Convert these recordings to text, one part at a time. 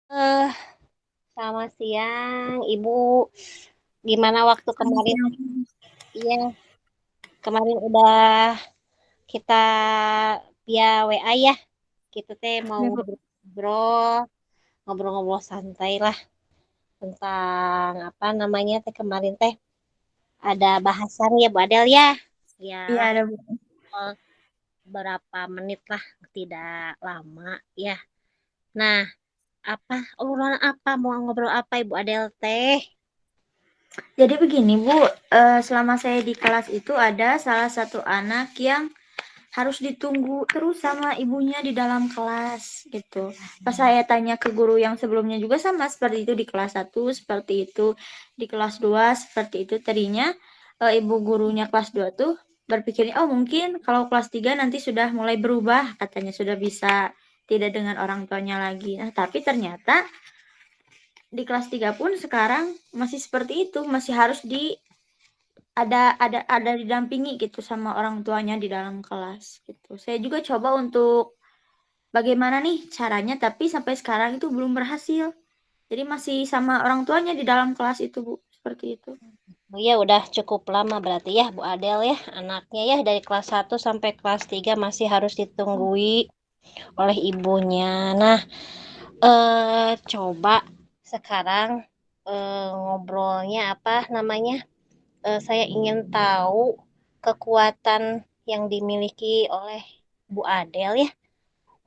Eh, Selamat siang, Ibu. Gimana waktu Selamat kemarin? siang. Iya, kemarin udah kita via WA ya. Kita teh mau Ya, Bu. ngobrol, ngobrol-ngobrol santai lah tentang apa namanya teh kemarin teh ada bahasan ya Bu Adel ya. Ya, Iya, ada Bu. eh, berapa menit lah, tidak lama ya. Nah, apa obrolan apa mau ngobrol apa Ibu Adel teh? Jadi begini, Bu, selama saya di kelas itu ada salah satu anak yang harus ditunggu terus sama ibunya di dalam kelas gitu. Pas saya tanya ke guru yang sebelumnya juga sama seperti itu di kelas 1 seperti itu, di kelas 2 seperti itu. Tadinya ibu gurunya kelas 2 tuh berpikirnya, oh mungkin kalau kelas 3 nanti sudah mulai berubah, katanya sudah bisa tidak dengan orang tuanya lagi. Nah, tapi ternyata di kelas 3 pun sekarang masih seperti itu, masih harus ada didampingi gitu sama orang tuanya di dalam kelas gitu. Saya juga coba untuk bagaimana nih caranya, tapi sampai sekarang itu belum berhasil. Jadi masih sama orang tuanya di dalam kelas itu, Bu. Seperti itu. Oh ya udah cukup lama berarti ya Bu Adel ya anaknya ya dari kelas 1 sampai kelas 3 masih harus ditunggui oleh ibunya. Nah, coba sekarang ngobrolnya apa namanya? Saya ingin tahu kekuatan yang dimiliki oleh Bu Adel ya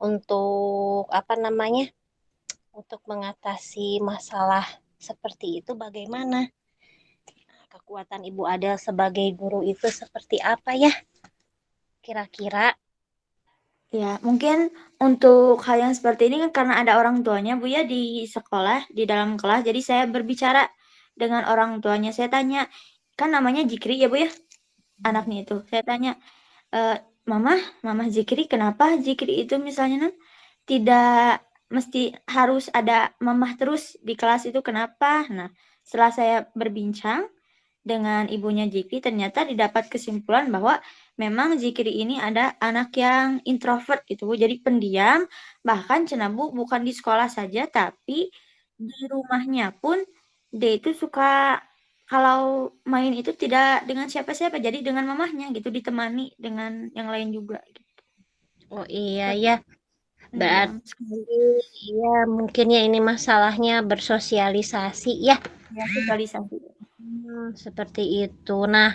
untuk apa namanya? Untuk mengatasi masalah seperti itu bagaimana? Kekuatan Ibu Adel sebagai guru itu seperti apa ya kira-kira? Ya, mungkin untuk hal yang seperti ini kan karena ada orang tuanya, Bu ya, di sekolah, di dalam kelas. Jadi saya berbicara dengan orang tuanya. Saya tanya, kan namanya Jikri ya, Bu ya, anaknya itu. Saya tanya, eh, Mama, Mama Zikri, kenapa Zikri itu misalnya non tidak mesti harus ada mamah terus di kelas itu kenapa? Nah, setelah saya berbincang dengan ibunya Zikri, ternyata didapat kesimpulan bahwa memang Zikri ini ada anak yang introvert gitu, Bu. Jadi pendiam, bahkan cenah Bu bukan di sekolah saja, tapi di rumahnya pun dia itu suka kalau main itu tidak dengan siapa-siapa, jadi dengan mamahnya gitu, ditemani dengan yang lain juga gitu. Oh iya Seperti ya, pendiam berarti sekali. ya mungkin ya ini masalahnya bersosialisasi ya. Ya, sosialisasi. Seperti itu. Nah,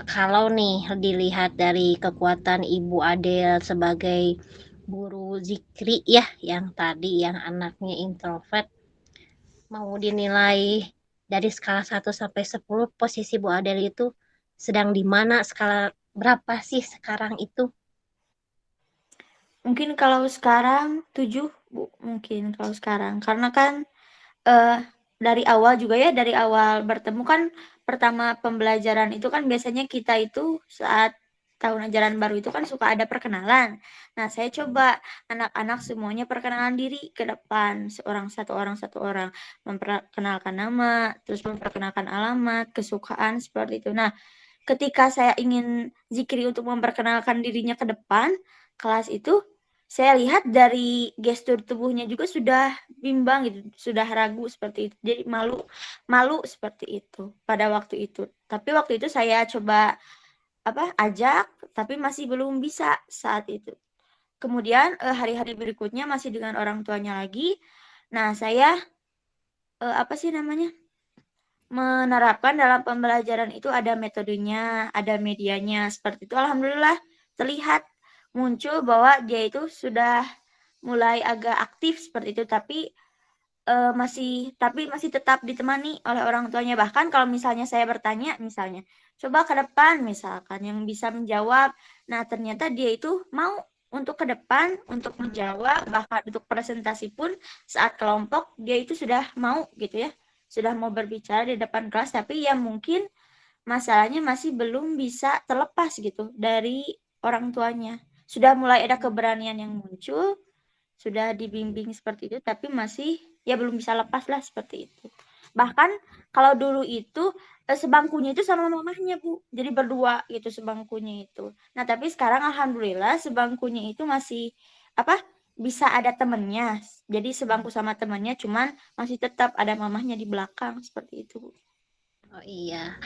kalau nih dilihat dari kekuatan Ibu Adel sebagai guru zikri ya, yang tadi yang anaknya introvert, mau dinilai dari skala 1 sampai 10, posisi Bu Adel itu sedang di mana, skala berapa sih sekarang itu? Mungkin kalau sekarang 7 Bu, mungkin kalau sekarang. Karena kan eh dari awal juga ya, dari awal bertemu kan pertama pembelajaran itu kan biasanya kita itu saat tahun ajaran baru itu kan suka ada perkenalan. Nah, saya coba anak-anak semuanya perkenalan diri ke depan, satu orang, memperkenalkan nama, terus memperkenalkan alamat, kesukaan seperti itu. Nah, ketika saya ingin Zikri untuk memperkenalkan dirinya ke depan kelas itu, saya lihat dari gestur tubuhnya juga sudah bimbang gitu, sudah ragu seperti itu. Jadi malu, malu seperti itu pada waktu itu. Tapi waktu itu saya coba ajak, tapi masih belum bisa saat itu. Kemudian hari-hari berikutnya masih dengan orang tuanya lagi. Nah, saya apa sih namanya? Menerapkan dalam pembelajaran itu ada metodenya, ada medianya, seperti itu. Alhamdulillah terlihat muncul bahwa dia itu sudah mulai agak aktif seperti itu, tapi masih tetap ditemani oleh orang tuanya. Bahkan kalau misalnya saya bertanya, misalnya, coba ke depan misalkan yang bisa menjawab. Nah, ternyata dia itu mau untuk ke depan, untuk menjawab, bahkan untuk presentasi pun saat kelompok dia itu sudah mau gitu ya. Sudah mau berbicara di depan kelas, tapi ya mungkin masalahnya masih belum bisa terlepas gitu dari orang tuanya. Sudah mulai ada keberanian yang muncul, sudah dibimbing seperti itu, tapi masih ya belum bisa lepas lah seperti itu. Bahkan kalau dulu itu sebangkunya itu sama mamahnya, Bu. Jadi berdua gitu sebangkunya itu. Nah, tapi sekarang alhamdulillah sebangkunya itu masih apa? bisa ada temennya. Jadi sebangku sama temennya, cuman masih tetap ada mamahnya di belakang seperti itu. Oh iya,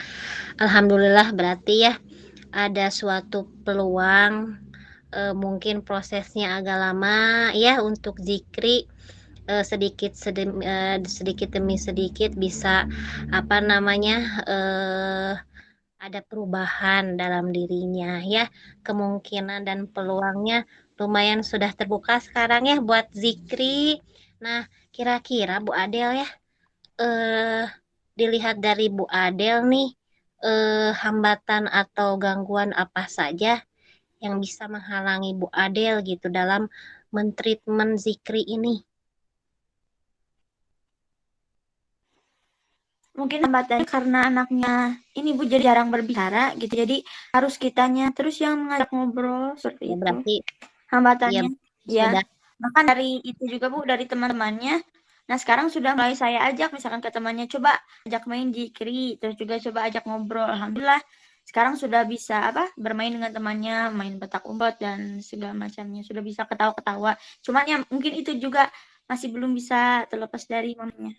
alhamdulillah berarti ya ada suatu peluang, mungkin prosesnya agak lama ya untuk zikri, sedikit demi sedikit bisa apa namanya, ada perubahan dalam dirinya ya, kemungkinan dan peluangnya lumayan sudah terbuka sekarang ya buat zikri. Nah, kira-kira Bu Adel ya, eh, dilihat dari Bu Adel nih, hambatan atau gangguan apa saja yang bisa menghalangi Bu Adel gitu dalam mentreatment zikri ini? Mungkin hambatannya karena anaknya ini Bu jadi jarang berbicara gitu. Jadi harus kitanya terus yang mengajak ngobrol seperti Ya itu. berarti ya Hambatannya ya. sudah. Bahkan dari itu juga Bu, dari teman-temannya. Nah, sekarang sudah mulai saya ajak misalkan ke temannya, coba ajak main zikri, terus juga coba ajak ngobrol. Alhamdulillah sekarang sudah bisa apa? Bermain dengan temannya, main petak umpet dan segala macamnya. Sudah bisa ketawa-ketawa. Cuman ya mungkin itu juga masih belum bisa terlepas dari mamanya.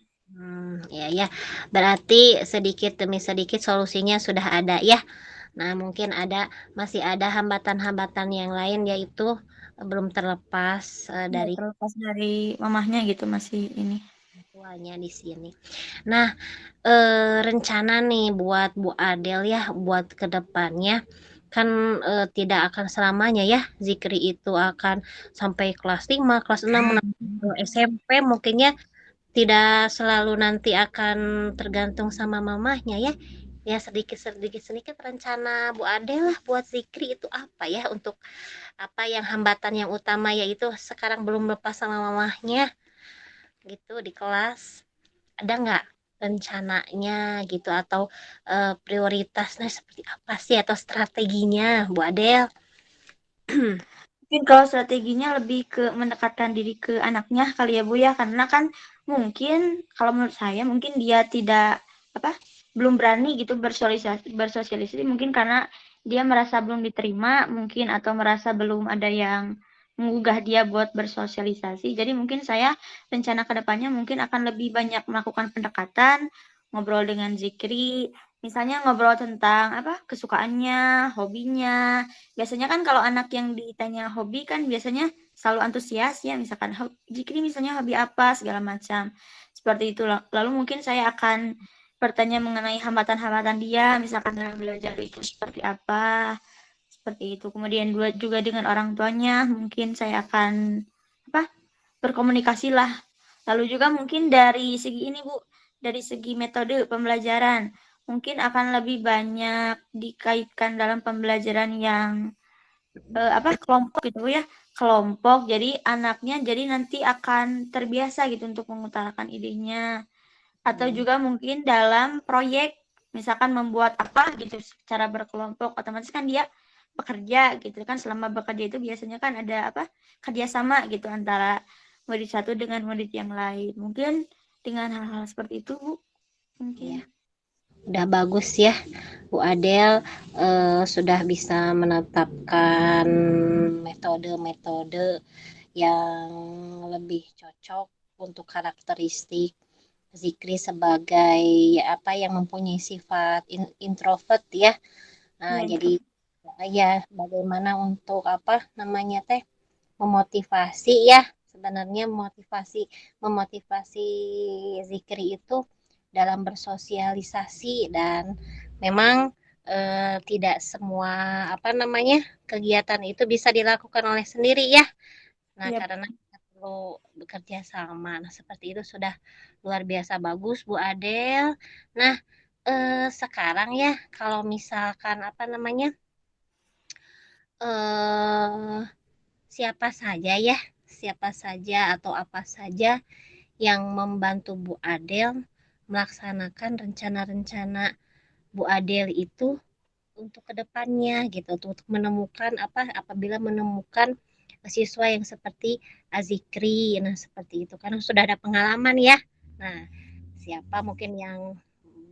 Ya ya, berarti sedikit demi sedikit solusinya sudah ada ya. Nah, mungkin masih ada hambatan-hambatan yang lain yaitu belum terlepas Ya, dari terlepas dari mamahnya gitu masih ini. tuanya di sini. Nah, rencana nih buat Bu Adel ya, buat kedepannya kan tidak akan selamanya ya zikri itu akan sampai kelas 5, kelas 6, SMP mungkinnya tidak selalu nanti akan tergantung sama mamahnya ya. Ya sedikit rencana Bu Ade lah buat zikri itu apa ya, untuk apa yang hambatan yang utama yaitu sekarang belum lepas sama mamahnya gitu di kelas. Ada nggak rencananya gitu, atau prioritasnya seperti apa sih, atau strateginya Bu Adel? Mungkin kalau strateginya lebih ke mendekatkan diri ke anaknya kali ya Bu ya, karena kan mungkin kalau menurut saya mungkin dia tidak apa belum berani gitu bersosialisasi mungkin karena dia merasa belum diterima mungkin atau merasa belum ada yang menggugah dia buat bersosialisasi. Jadi mungkin saya rencana kedepannya mungkin akan lebih banyak melakukan pendekatan, ngobrol dengan Zikri, misalnya ngobrol tentang apa kesukaannya, hobinya. Biasanya kan kalau anak yang ditanya hobi kan biasanya selalu antusias ya, misalkan Jikri misalnya hobi apa segala macam. Seperti itu. Lalu mungkin saya akan bertanya mengenai hambatan-hambatan dia, misalkan dalam belajar itu seperti apa. Seperti itu. Kemudian juga dengan orang tuanya mungkin saya akan apa? Berkomunikasi lah. Lalu juga mungkin dari segi ini Bu, dari segi metode pembelajaran, mungkin akan lebih banyak dikaitkan dalam pembelajaran yang apa kelompok gitu Bu ya, kelompok. Jadi anaknya jadi nanti akan terbiasa gitu untuk mengutarakan idenya. Atau juga mungkin dalam proyek, misalkan membuat apa gitu secara berkelompok, otomatis kan dia bekerja gitu kan. Selama bekerja itu biasanya kan ada apa kerjasama gitu antara murid satu dengan murid yang lain. Mungkin dengan hal-hal seperti itu Bu, Ya, mungkin. udah bagus ya Bu Adel, sudah bisa menetapkan metode-metode yang lebih cocok untuk karakteristik Zikri sebagai apa yang mempunyai sifat introvert ya. Nah, Ya, jadi introvert. ya bagaimana untuk apa namanya teh memotivasi ya, sebenarnya memotivasi Zikri itu dalam bersosialisasi, dan memang tidak semua apa namanya kegiatan itu bisa dilakukan oleh sendiri ya. Nah, Yap. karena kita perlu bekerja sama. Nah, seperti itu sudah luar biasa bagus Bu Adel. Nah, sekarang ya kalau misalkan apa namanya, eh siapa saja ya, siapa saja atau apa saja yang membantu Bu Adel melaksanakan rencana-rencana Bu Adel itu untuk kedepannya gitu, untuk menemukan apa, apabila menemukan siswa yang seperti Azikri. Nah, seperti itu karena sudah ada pengalaman ya. Nah, siapa mungkin yang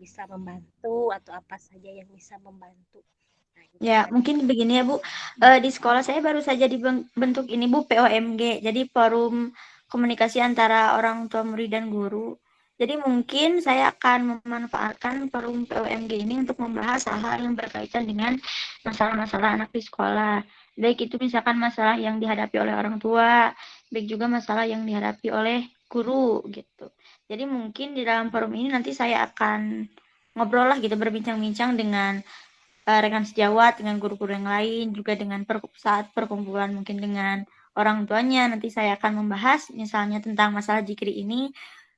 bisa membantu atau apa saja yang bisa membantu? Ya, mungkin begini ya, Bu. Di sekolah saya baru saja dibentuk ini, Bu, POMG. Jadi forum komunikasi antara orang tua murid dan guru. Jadi mungkin saya akan memanfaatkan forum POMG ini untuk membahas hal-hal yang berkaitan dengan masalah-masalah anak di sekolah. Baik itu misalkan masalah yang dihadapi oleh orang tua, baik juga masalah yang dihadapi oleh guru gitu. Jadi mungkin di dalam forum ini nanti saya akan ngobrol lah gitu, berbincang-bincang dengan rekan sejawat, dengan guru-guru yang lain, juga dengan saat perkumpulan mungkin dengan orang tuanya. Nanti saya akan membahas misalnya tentang masalah jikri ini.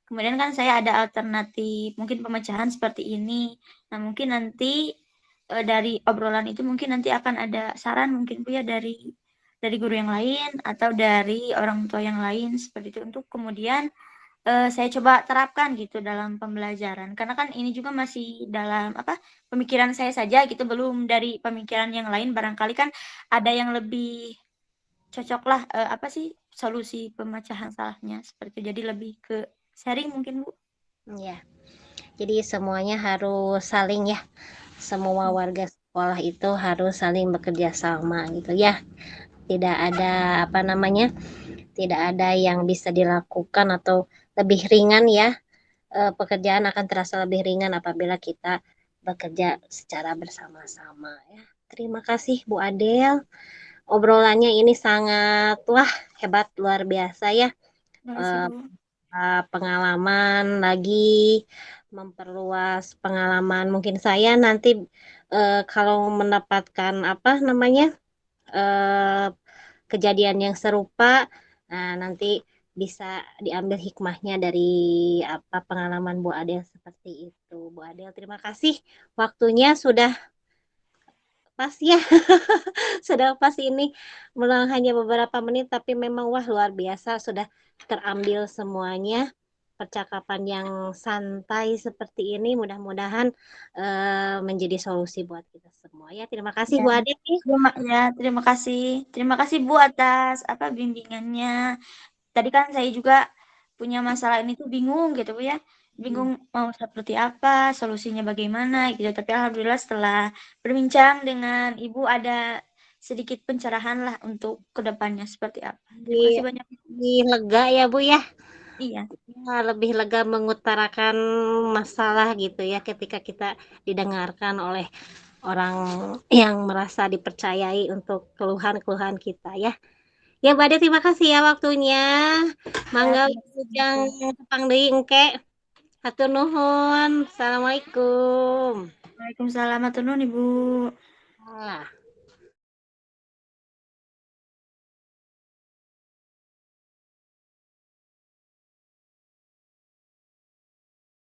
Kemudian kan saya ada alternatif mungkin pemecahan seperti ini. Nah, mungkin nanti dari obrolan itu mungkin nanti akan ada saran mungkin Bu ya dari guru yang lain atau dari orang tua yang lain seperti itu untuk kemudian saya coba terapkan gitu dalam pembelajaran. Karena kan ini juga masih dalam apa pemikiran saya saja gitu, belum dari pemikiran yang lain. Barangkali kan ada yang lebih cocok lah apa sih solusi pemecahan salahnya seperti itu. Jadi lebih ke sharing mungkin Bu. Ya, jadi semuanya harus saling ya. Semua warga sekolah itu harus saling bekerja sama gitu ya. Tidak ada apa namanya, tidak ada yang bisa dilakukan atau lebih ringan ya. Pekerjaan akan terasa lebih ringan apabila kita bekerja secara bersama-sama ya. Terima kasih Bu Adel. Obrolannya ini sangat wah hebat luar biasa ya. Terima kasih Eh, Bu. Pengalaman lagi memperluas pengalaman mungkin saya nanti kalau mendapatkan apa namanya eh, kejadian yang serupa, nah nanti bisa diambil hikmahnya dari apa pengalaman Bu Adel seperti itu. Bu Adel, terima kasih waktunya sudah pas ya, sudah pas ini melang hanya beberapa menit tapi memang wah luar biasa sudah terambil semuanya. Percakapan yang santai seperti ini mudah-mudahan menjadi solusi buat kita semua ya. Terima kasih Ya. Bu Adel. Terima kasih. Terima kasih Bu atas apa bimbingannya. Tadi kan saya juga punya masalah ini tuh bingung gitu Bu ya. Bingung mau seperti apa, solusinya bagaimana gitu. Tapi alhamdulillah setelah berbincang dengan Ibu ada sedikit pencerahan lah untuk kedepannya seperti apa. Terima Lebih, kasih banyak. lebih lega ya Bu ya. Iya, Ya, lebih lega mengutarakan masalah gitu ya ketika kita didengarkan oleh orang yang merasa dipercayai untuk keluhan-keluhan kita ya. Ya Bade terima kasih ya waktunya. ya, Mangga terima kasih yang Bu. tepang deui engke. Hatur nuhun. Assalamualaikum. Waalaikumsalam, matur nuwun Ibu. Ah.